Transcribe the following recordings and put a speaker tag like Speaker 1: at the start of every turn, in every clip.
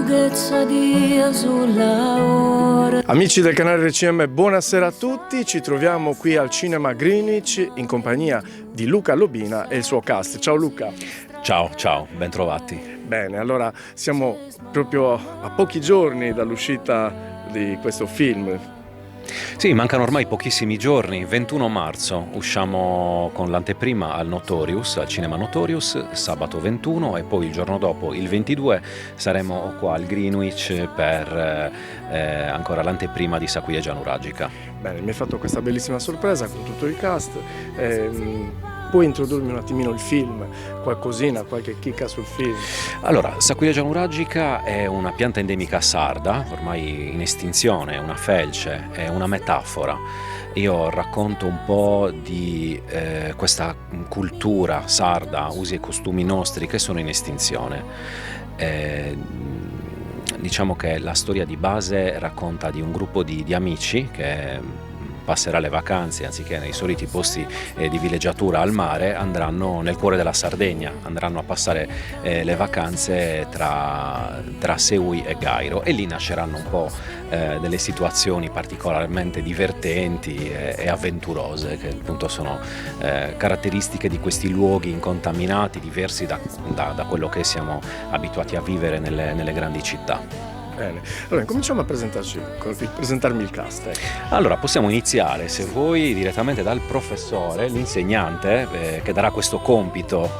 Speaker 1: lunghezza di sulla ora.
Speaker 2: Amici del canale RCM, buonasera a tutti. Ci troviamo qui al Cinema Greenwich in compagnia di Luca Lobina e il suo cast. Ciao Luca.
Speaker 3: Ciao, ben trovati.
Speaker 2: Bene, allora siamo proprio a pochi giorni dall'uscita di questo film.
Speaker 3: Sì, mancano ormai pochissimi giorni. 21 marzo usciamo con l'anteprima al Notorious, al Cinema Notorious, sabato 21, e poi il giorno dopo, il 22, saremo qua al Greenwich per ancora l'anteprima di Sakuya Nuragica.
Speaker 2: Bene, mi hai fatto questa bellissima sorpresa con tutto il cast. Puoi introdurmi un attimino il film, qualcosina, qualche chicca sul film?
Speaker 3: Allora, Sakuya Nuragica è una pianta endemica sarda, ormai in estinzione, è una felce, è una metafora. Io racconto un po' di questa cultura sarda, usi e costumi nostri che sono in estinzione. Diciamo che la storia di base racconta di un gruppo di amici che passerà le vacanze, anziché nei soliti posti di villeggiatura al mare, andranno nel cuore della Sardegna, andranno a passare le vacanze tra Seui e Gairo, e lì nasceranno un po' delle situazioni particolarmente divertenti e avventurose, che appunto sono caratteristiche di questi luoghi incontaminati, diversi da quello che siamo abituati a vivere nelle grandi città.
Speaker 2: Bene, allora cominciamo a presentarmi il cast.
Speaker 3: Allora, possiamo iniziare, se vuoi, direttamente dal professore, l'insegnante, che darà questo compito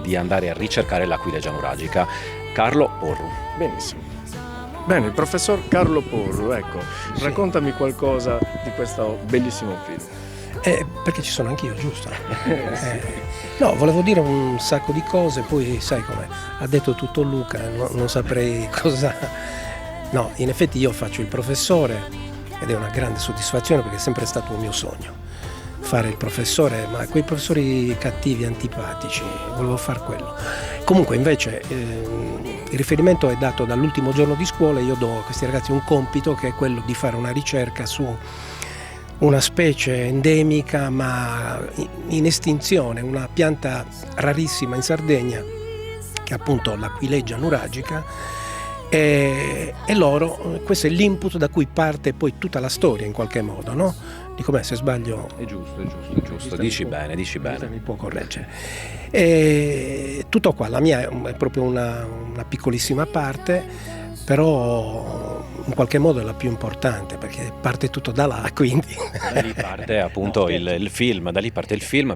Speaker 3: di andare a ricercare l'Aquilegia nuragica, Carlo Porru.
Speaker 2: Benissimo. Bene, il professor Carlo Porru, ecco,
Speaker 4: Sì.
Speaker 2: Raccontami qualcosa di questo bellissimo film.
Speaker 4: Perché ci sono anch'io, giusto? No, volevo dire un sacco di cose, poi sai come ha detto tutto Luca, non saprei cosa. No, in effetti io faccio il professore ed è una grande soddisfazione perché è sempre stato un mio sogno fare il professore, ma quei professori cattivi, antipatici, volevo far quello. Comunque invece il riferimento è dato dall'ultimo giorno di scuola, io do a questi ragazzi un compito che è quello di fare una ricerca su una specie endemica ma in estinzione, una pianta rarissima in Sardegna che è appunto l'Aquilegia nuragica. E loro, questo è l'input da cui parte poi tutta la storia in qualche modo, no? Dico, se sbaglio...
Speaker 3: È giusto, dici bene.
Speaker 4: Mi può correggere. E tutto qua, la mia è proprio una piccolissima parte, però in qualche modo è la più importante perché parte tutto da là, quindi...
Speaker 3: Da lì parte appunto il film,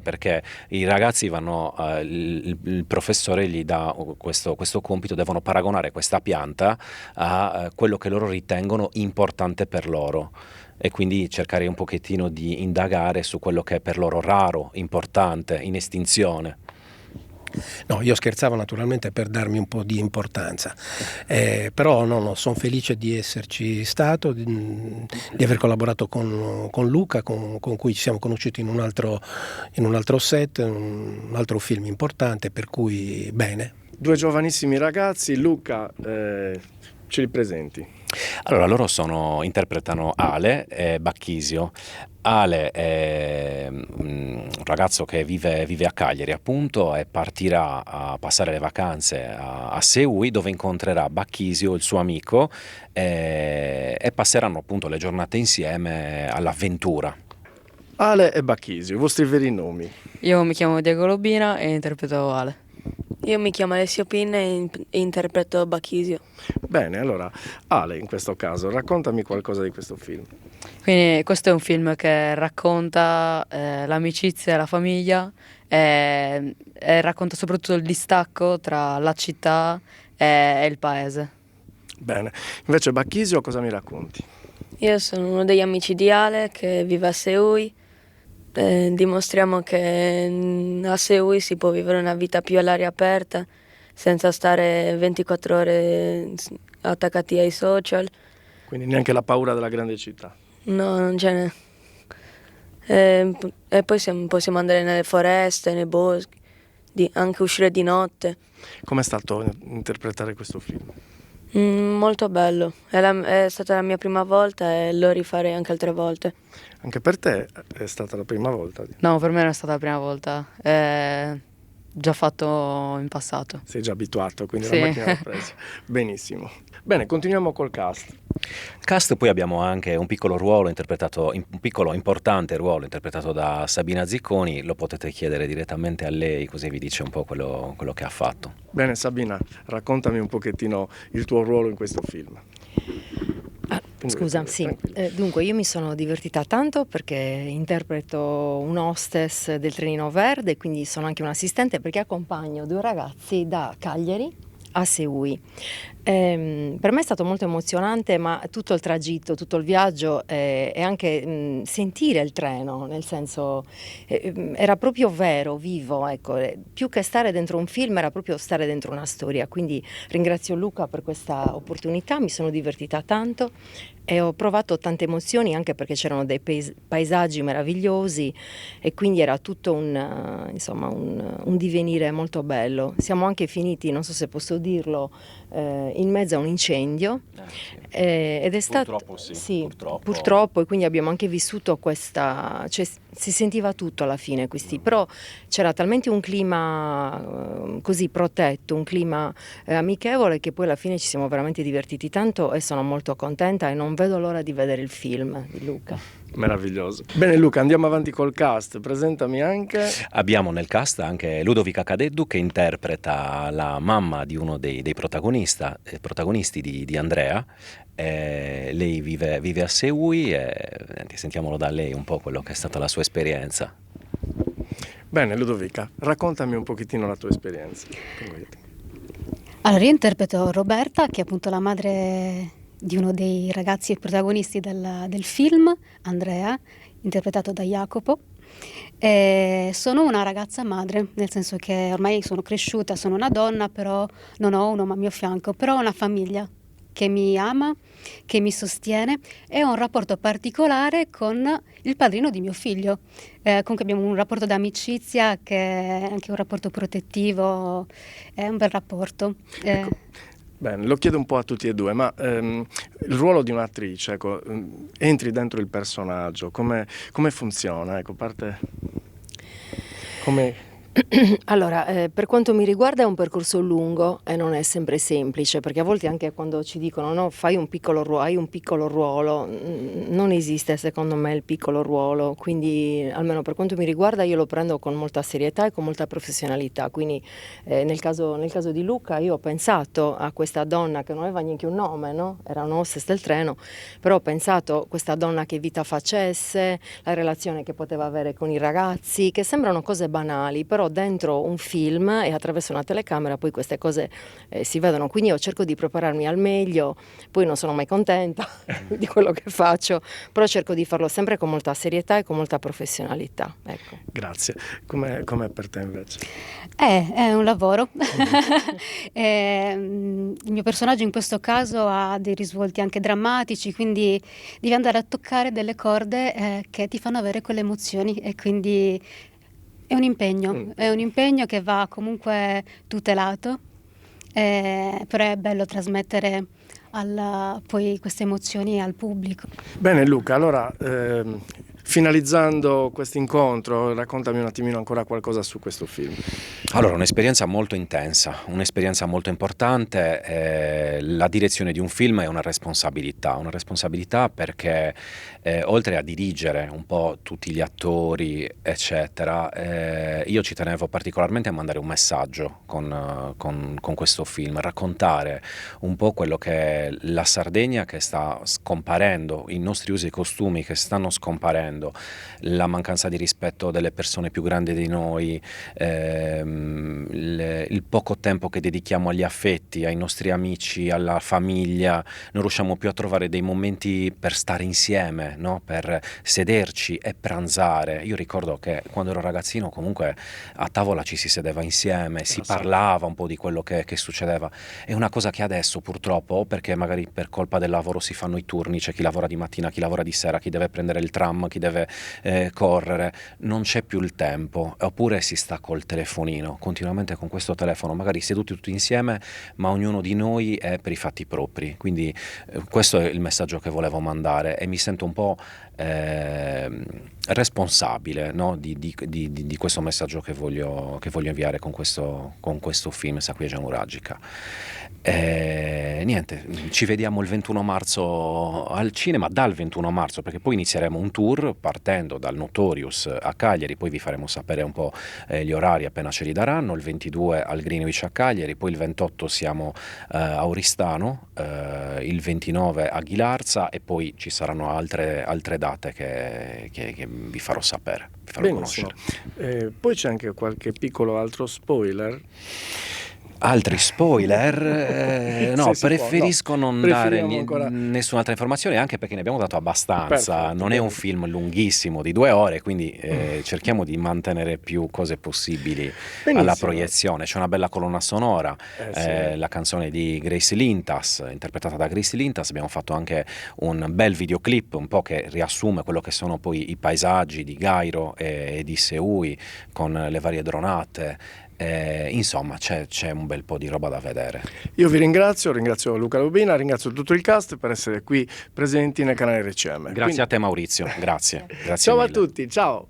Speaker 3: perché i ragazzi vanno, il professore gli dà questo compito, devono paragonare questa pianta a quello che loro ritengono importante per loro, e quindi cercare un pochettino di indagare su quello che è per loro raro, importante, in estinzione.
Speaker 4: No, io scherzavo naturalmente per darmi un po' di importanza, però no, sono felice di esserci stato, di aver collaborato con Luca, con cui ci siamo conosciuti in un altro set, un altro film importante, per cui bene.
Speaker 2: Due giovanissimi ragazzi, Luca, ce li presenti?
Speaker 3: Allora, loro interpretano Ale e Bacchisio. Ale è un ragazzo che vive a Cagliari, appunto, e partirà a passare le vacanze a Seui, dove incontrerà Bacchisio, il suo amico, e passeranno appunto le giornate insieme all'avventura.
Speaker 2: Ale e Bacchisio, i vostri veri nomi?
Speaker 5: Io mi chiamo Diego Lobina e interpreto Ale.
Speaker 6: Io mi chiamo Alessio Pinna e interpreto Bacchisio.
Speaker 2: Bene, allora, Ale, in questo caso, raccontami qualcosa di questo film.
Speaker 5: Quindi questo è un film che racconta l'amicizia e la famiglia e racconta soprattutto il distacco tra la città e il paese.
Speaker 2: Bene, invece Bacchisio cosa mi racconti?
Speaker 6: Io sono uno degli amici di Ale che vive a Seui. Dimostriamo che a Seui si può vivere una vita più all'aria aperta senza stare 24 ore attaccati ai social.
Speaker 2: Quindi neanche la paura della grande città?
Speaker 6: No, non ce n'è. E poi possiamo andare nelle foreste, nei boschi, anche uscire di notte.
Speaker 2: Com'è stato interpretare questo film?
Speaker 6: Molto bello, è stata la mia prima volta e lo rifarei anche altre volte.
Speaker 2: Anche per te è stata la prima volta?
Speaker 5: No, per me non è stata la prima volta. già fatto in passato.
Speaker 2: Sei già abituato, quindi
Speaker 5: Sì.
Speaker 2: la macchina l'ha presa. Benissimo. Bene, continuiamo col cast.
Speaker 3: Cast, poi abbiamo anche un piccolo ruolo interpretato, un piccolo importante ruolo interpretato da Sabina Zicconi, lo potete chiedere direttamente a lei, così vi dice un po' quello che ha fatto.
Speaker 2: Bene Sabina, raccontami un pochettino il tuo ruolo in questo film.
Speaker 7: Scusa, sì. Dunque io mi sono divertita tanto perché interpreto un hostess del Trenino Verde, quindi sono anche un assistente perché accompagno 2 ragazzi da Cagliari a Seui. Per me è stato molto emozionante, ma tutto il tragitto, tutto il viaggio e anche sentire il treno, nel senso era proprio vero, vivo, ecco. Più che stare dentro un film era proprio stare dentro una storia, quindi ringrazio Luca per questa opportunità, mi sono divertita tanto e ho provato tante emozioni anche perché c'erano dei paesaggi meravigliosi e quindi era tutto un divenire molto bello. Siamo anche finiti, non so se posso dirlo, in mezzo a un incendio ed è stato purtroppo, e quindi abbiamo anche vissuto questa, cioè si sentiva tutto alla fine però c'era talmente un clima così protetto, un clima amichevole che poi alla fine ci siamo veramente divertiti tanto e sono molto contenta e non vedo l'ora di vedere il film di Luca.
Speaker 2: Meraviglioso. Bene Luca, andiamo avanti col cast, presentami anche.
Speaker 3: Abbiamo nel cast anche Ludovica Cadeddu che interpreta la mamma di uno dei protagonisti di Andrea. Lei vive a Seui e sentiamolo da lei un po' quello che è stata la sua esperienza.
Speaker 2: Bene Ludovica, raccontami un pochettino la tua esperienza.
Speaker 8: Allora io interpreto Roberta, che è appunto la madre di uno dei ragazzi protagonisti del film, Andrea, interpretato da Jacopo. Sono una ragazza madre, nel senso che ormai sono cresciuta, sono una donna, però non ho un uomo a mio fianco, però ho una famiglia che mi ama, che mi sostiene e ho un rapporto particolare con il padrino di mio figlio. Comunque abbiamo un rapporto d'amicizia che è anche un rapporto protettivo, è un bel rapporto.
Speaker 2: Ecco. Bene, lo chiedo un po' a tutti e due, ma il ruolo di un'attrice, ecco, entri dentro il personaggio, come funziona? Ecco,
Speaker 7: Allora, per quanto mi riguarda è un percorso lungo e non è sempre semplice, perché a volte anche quando ci dicono no, hai un piccolo ruolo, non esiste secondo me il piccolo ruolo, quindi almeno per quanto mi riguarda io lo prendo con molta serietà e con molta professionalità, quindi nel caso di Luca io ho pensato a questa donna che non aveva neanche un nome, no? Era un hostess del treno, però ho pensato a questa donna che vita facesse, la relazione che poteva avere con i ragazzi, che sembrano cose banali, però dentro un film e attraverso una telecamera poi queste cose si vedono, quindi io cerco di prepararmi al meglio, poi non sono mai contenta di quello che faccio, però cerco di farlo sempre con molta serietà e con molta professionalità, ecco.
Speaker 2: Grazie. Com'è per te invece?
Speaker 8: È un lavoro. Il mio personaggio in questo caso ha dei risvolti anche drammatici, quindi devi andare a toccare delle corde che ti fanno avere quelle emozioni e quindi è un impegno che va comunque tutelato, però è bello trasmettere poi queste emozioni al pubblico.
Speaker 2: Bene Luca, allora finalizzando questo incontro, raccontami un attimino ancora qualcosa su questo film.
Speaker 3: Allora, un'esperienza molto intensa, un'esperienza molto importante. La direzione di un film è una responsabilità perché oltre a dirigere un po' tutti gli attori, eccetera, io ci tenevo particolarmente a mandare un messaggio con questo film, raccontare un po' quello che è la Sardegna che sta scomparendo, i nostri usi e costumi che stanno scomparendo, la mancanza di rispetto delle persone più grandi di noi, il poco tempo che dedichiamo agli affetti, ai nostri amici, alla famiglia, non riusciamo più a trovare dei momenti per stare insieme, no? Per sederci e pranzare. Io ricordo che quando ero ragazzino comunque a tavola ci si sedeva insieme, si parlava un po' di quello che succedeva. È una cosa che adesso purtroppo, perché magari per colpa del lavoro si fanno i turni, c'è chi lavora di mattina, chi lavora di sera, chi deve prendere il tram, chi deve correre, non c'è più il tempo, oppure si sta col telefonino. continuamente con questo telefono, magari seduti tutti insieme, ma ognuno di noi è per i fatti propri. Quindi questo è il messaggio che volevo mandare e mi sento un po' responsabile, no? di questo messaggio che voglio inviare con questo film Sacrileggia Nuragica. Niente, ci vediamo il 21 marzo al cinema, dal 21 marzo, perché poi inizieremo un tour partendo dal Notorious a Cagliari, poi vi faremo sapere un po' gli orari appena ce li daranno. Il 22 al Greenwich a Cagliari, poi il 28 siamo a Oristano, il 29 a Ghilarza, e poi ci saranno altre date che vi farò sapere, vi farò
Speaker 2: Benissimo.
Speaker 3: conoscere.
Speaker 2: Poi c'è anche qualche piccolo altro spoiler.
Speaker 3: Altri spoiler? No, preferisco non dare nessun'altra informazione, anche perché ne abbiamo dato abbastanza.
Speaker 2: Perfetto,
Speaker 3: non è un film lunghissimo di 2 ore, quindi cerchiamo di mantenere più cose possibili alla proiezione. C'è una bella colonna sonora, la canzone di Grace Lintas, interpretata da Grace Lintas. Abbiamo fatto anche un bel videoclip, un po' che riassume quello che sono poi i paesaggi di Gairo e di Seui, con le varie dronate. Insomma, c'è un bel po' di roba da vedere.
Speaker 2: Io vi ringrazio Luca Lubina, ringrazio tutto il cast per essere qui presenti nel canale RCM.
Speaker 3: Grazie a te Maurizio, grazie
Speaker 2: Ciao
Speaker 3: mille.
Speaker 2: a tutti, ciao!